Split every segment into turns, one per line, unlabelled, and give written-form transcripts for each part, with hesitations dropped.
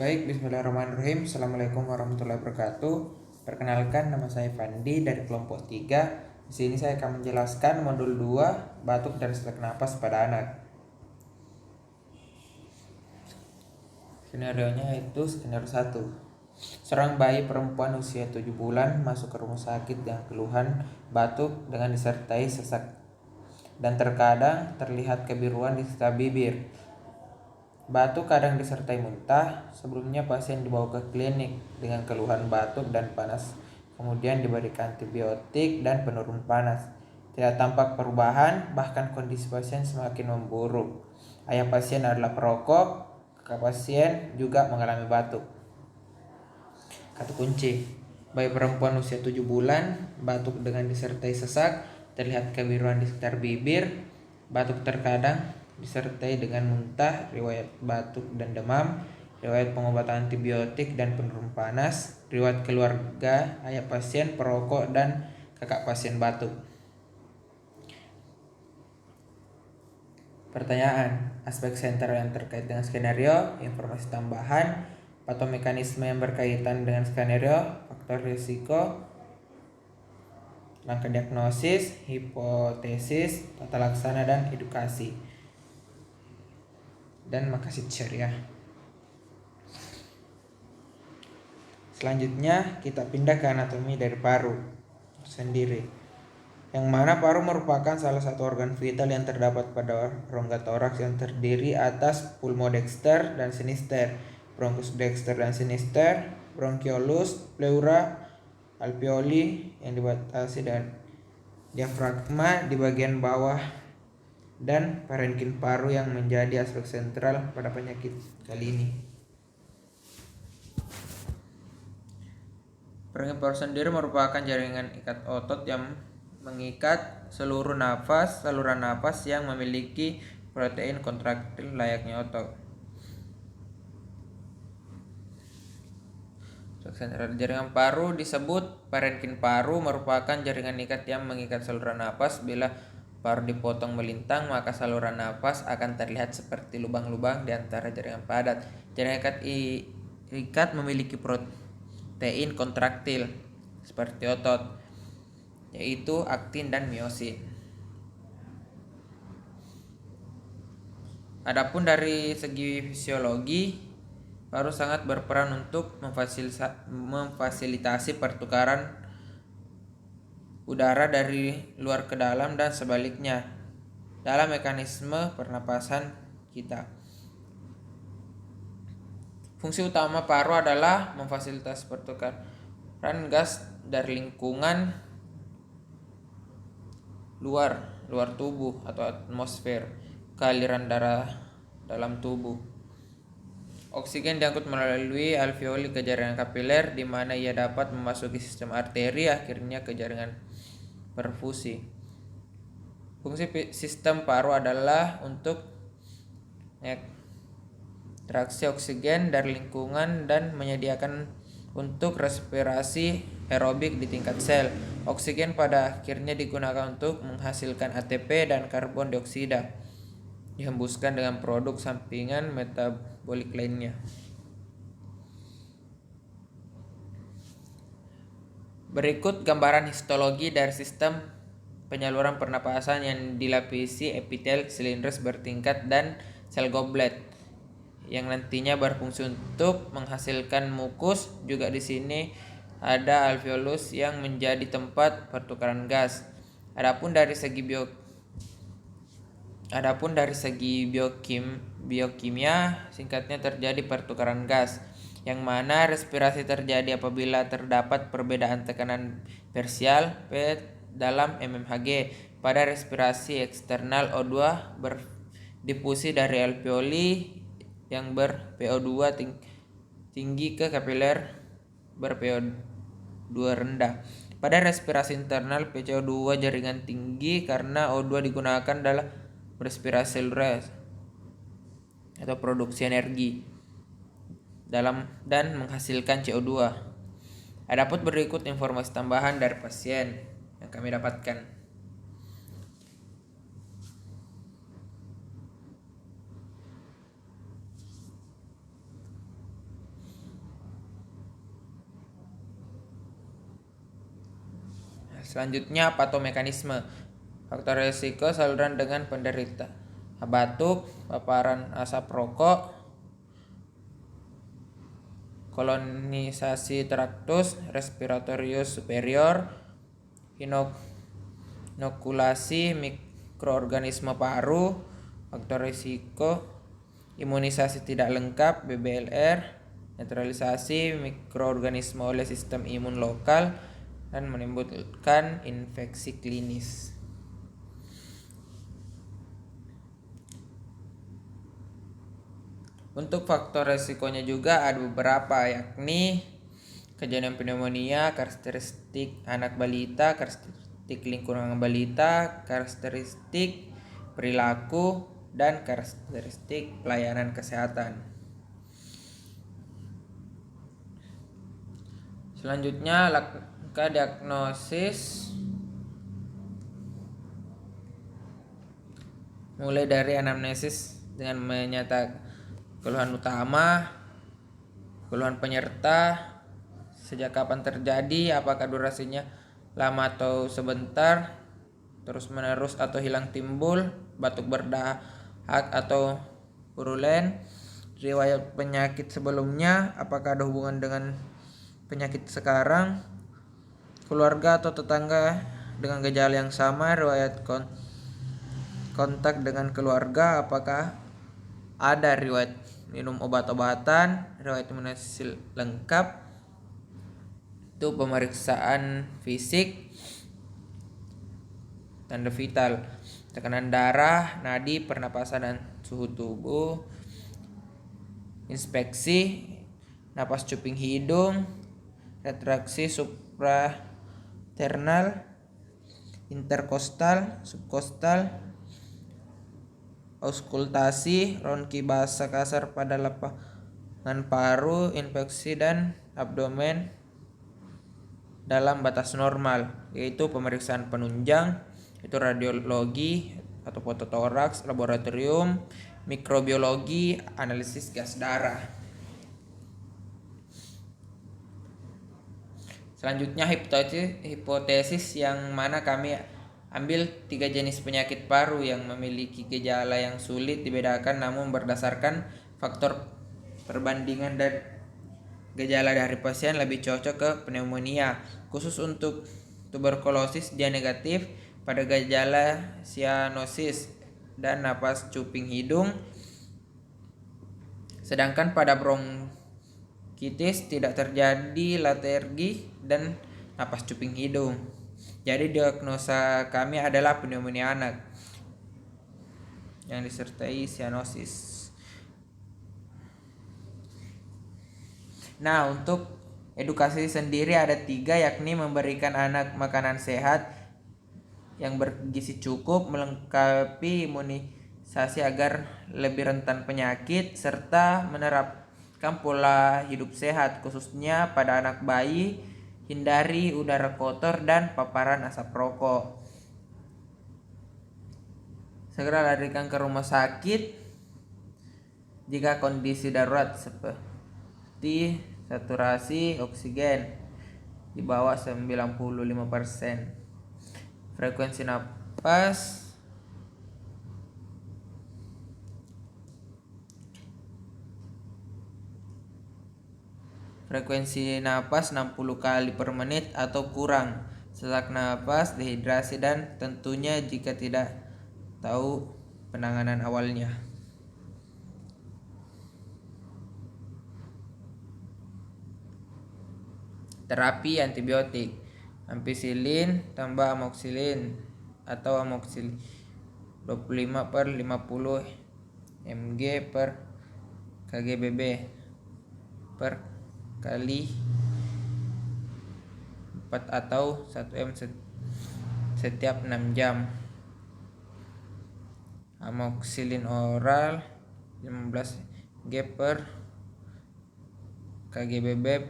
Baik, bismillahirrahmanirrahim. Assalamualaikum warahmatullahi wabarakatuh. Perkenalkan, nama saya Fandi dari kelompok 3. Di sini saya akan menjelaskan modul 2, batuk dan sesak napas pada anak. Skenario-nya itu skenario 1. Seorang bayi perempuan usia 7 bulan masuk ke rumah sakit dengan keluhan batuk dengan disertai sesak dan terkadang terlihat kebiruan di sekitar bibir. Batuk kadang disertai muntah. Sebelumnya pasien dibawa ke klinik dengan keluhan batuk dan panas. Kemudian diberikan antibiotik dan penurun panas. Tidak tampak perubahan, bahkan kondisi pasien semakin memburuk. Ayah pasien adalah perokok. Kakak pasien juga mengalami batuk. Kata kunci: bayi perempuan usia 7 bulan, batuk dengan disertai sesak, terlihat kebiruan di sekitar bibir, batuk terkadang disertai dengan muntah, riwayat batuk dan demam, riwayat pengobatan antibiotik dan penurun panas, riwayat keluarga, ayah pasien perokok dan kakak pasien batuk. Pertanyaan: aspek sentral yang terkait dengan skenario, informasi tambahan, patomekanisme yang berkaitan dengan skenario, faktor risiko, langkah diagnosis, hipotesis, tata laksana, dan edukasi. Dan makasih syariah. Selanjutnya kita pindah ke anatomi dari paru sendiri, yang mana paru merupakan salah satu organ vital yang terdapat pada rongga toraks yang terdiri atas pulmodexter dan sinister, bronchus dexter dan sinister, bronchiolus, pleura, alveoli yang dibatasi dan diafragma di bagian bawah, dan parenkim paru yang menjadi aspek sentral pada penyakit kali ini. Parenkim paru sendiri merupakan jaringan ikat otot yang mengikat seluruh saluran nafas yang memiliki protein kontraktil layaknya otot. Jaringan paru disebut parenkim paru, merupakan jaringan ikat yang mengikat saluran nafas. Bila paru dipotong melintang, maka saluran nafas akan terlihat seperti lubang-lubang di antara jaringan padat. Jaringan ikat memiliki protein kontraktil seperti otot, yaitu aktin dan miosin. Adapun dari segi fisiologi, paru sangat berperan untuk memfasilitasi pertukaran udara dari luar ke dalam dan sebaliknya dalam mekanisme pernapasan kita. Fungsi utama paru adalah memfasilitasi pertukaran gas dari lingkungan luar tubuh atau atmosfer ke aliran darah dalam tubuh. Oksigen diangkut melalui alveoli ke jaringan kapiler, di mana ia dapat memasuki sistem arteri, akhirnya ke jaringan perfusi. Fungsi sistem paru adalah untuk ekstraksi oksigen dari lingkungan dan menyediakan untuk respirasi aerobik di tingkat sel. Oksigen pada akhirnya digunakan untuk menghasilkan ATP dan karbon dioksida, dihembuskan dengan produk sampingan metabolik lainnya. Berikut gambaran histologi dari sistem penyaluran pernapasan yang dilapisi epitel silindris bertingkat dan sel goblet yang nantinya berfungsi untuk menghasilkan mukus. Juga di sini ada alveolus yang menjadi tempat pertukaran gas. Adapun dari segi biokimia, singkatnya terjadi pertukaran gas, yang mana respirasi terjadi apabila terdapat perbedaan tekanan parsial P dalam mmHg. Pada respirasi eksternal, O2 berdifusi dari alveoli yang ber-PO2 tinggi ke kapiler ber-PO2 rendah. Pada respirasi internal, PCO2 jaringan tinggi karena O2 digunakan dalam respirasi seluler atau produksi energi dalam dan menghasilkan CO2. Adapun berikut informasi tambahan dari pasien yang kami dapatkan. Selanjutnya patomekanisme. Faktor resiko saluran dengan penderita batuk, paparan asap rokok, kolonisasi traktus respiratorius superior, inokulasi mikroorganisme paru, faktor risiko imunisasi tidak lengkap BBLR, netralisasi mikroorganisme oleh sistem imun lokal dan menimbulkan infeksi klinis. Untuk faktor resikonya juga ada beberapa, yakni kejadian pneumonia, karakteristik anak balita, karakteristik lingkungan balita, karakteristik perilaku, dan karakteristik pelayanan kesehatan. Selanjutnya langkah diagnosis mulai dari anamnesis dengan menyatakan keluhan utama, keluhan penyerta, sejak kapan terjadi, apakah durasinya lama atau sebentar, terus menerus atau hilang timbul, batuk berdahak atau purulen, riwayat penyakit sebelumnya, apakah ada hubungan dengan penyakit sekarang, keluarga atau tetangga dengan gejala yang sama, riwayat kontak dengan keluarga, apakah ada riwayat minum obat-obatan, riwayat imunisasi lengkap. Itu pemeriksaan fisik, tanda vital, tekanan darah, nadi, pernapasan dan suhu tubuh, inspeksi, napas cuping hidung, retraksi supraternal, interkostal, subkostal, auskultasi, ronki basah kasar pada lapangan paru, infeksi dan abdomen dalam batas normal, yaitu pemeriksaan penunjang, itu radiologi atau fototoraks, laboratorium, mikrobiologi, analisis gas darah. Selanjutnya hipotesis yang mana kami ambil 3 jenis penyakit paru yang memiliki gejala yang sulit dibedakan namun berdasarkan faktor perbandingan dan gejala dari pasien lebih cocok ke pneumonia. Khusus untuk tuberkulosis dia negatif pada gejala sianosis dan napas cuping hidung. Sedangkan pada bronkitis tidak terjadi letargi dan napas cuping hidung. Jadi diagnosa kami adalah pneumonia anak yang disertai sianosis. Nah, untuk edukasi sendiri ada 3, yakni memberikan anak makanan sehat yang bergizi cukup, melengkapi imunisasi agar lebih rentan penyakit, serta menerapkan pola hidup sehat khususnya pada anak bayi. Hindari udara kotor dan paparan asap rokok. Segera larikan ke rumah sakit jika kondisi darurat seperti saturasi oksigen di bawah 95%. Frekuensi napas Frekuensi napas 60 kali per menit atau kurang, sesak napas, dehidrasi, dan tentunya jika tidak tahu penanganan awalnya. Terapi antibiotik, ampicillin tambah amoxicillin atau amoxicillin 25/50 mg per kgbb per kali 4 atau 1 m setiap 6 jam. Amoxicillin oral 15 g per kgbb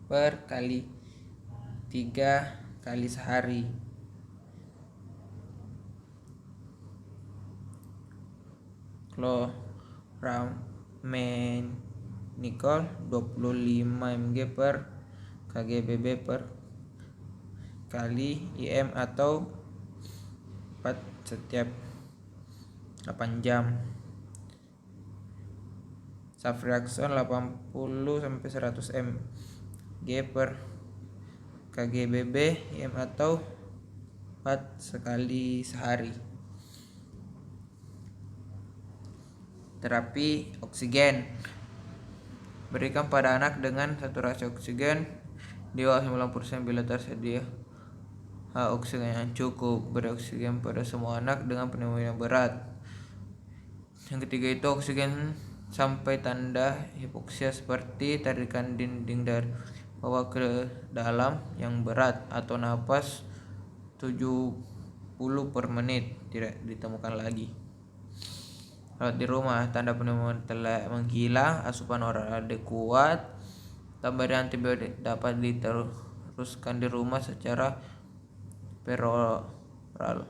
per kali 3 kali sehari. Chloramphenicol 25 mg per kgbb per kali IM atau 4 setiap 8 jam. Safriakson 80 sampai 100 mg per kgbb IM atau 4 sekali sehari. Terapi oksigen. Berikan pada anak dengan saturasi oksigen di bawah 90% bila tersedia oksigen yang cukup. Beri oksigen pada semua anak dengan pneumonia berat. Yang ketiga itu oksigen sampai tanda hipoksia seperti tarikan dinding dari bawah ke dalam yang berat atau napas 70 per menit tidak ditemukan lagi. Rawat di rumah, tanda pneumonia telah menghilang, asupan oral kuat, tambah antibiotik dapat diteruskan di rumah secara peroral.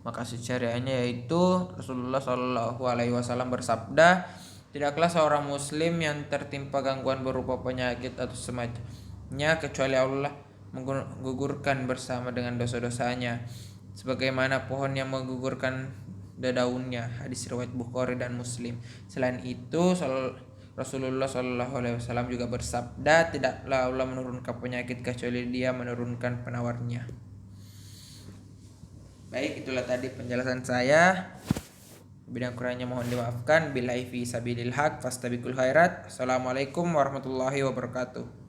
Makasih syariahnya yaitu Rasulullah Shallallahu Alaihi Wasallam bersabda, tidaklah seorang muslim yang tertimpa gangguan berupa penyakit atau semacamnya kecuali Allah menggugurkan bersama dengan dosa-dosanya sebagaimana pohon yang menggugurkan daunnya. Hadis riwayat Bukhari dan Muslim. Selain itu Rasulullah Shallallahu Alaihi Wasallam juga bersabda, tidaklah Allah menurunkan penyakit kecuali Dia menurunkan penawarnya. Baik, itulah tadi penjelasan saya. Bidang kurangnya mohon dimaafkan. Billahi fi sabilil haq fastabiqul khairat. Assalamualaikum warahmatullahi wabarakatuh.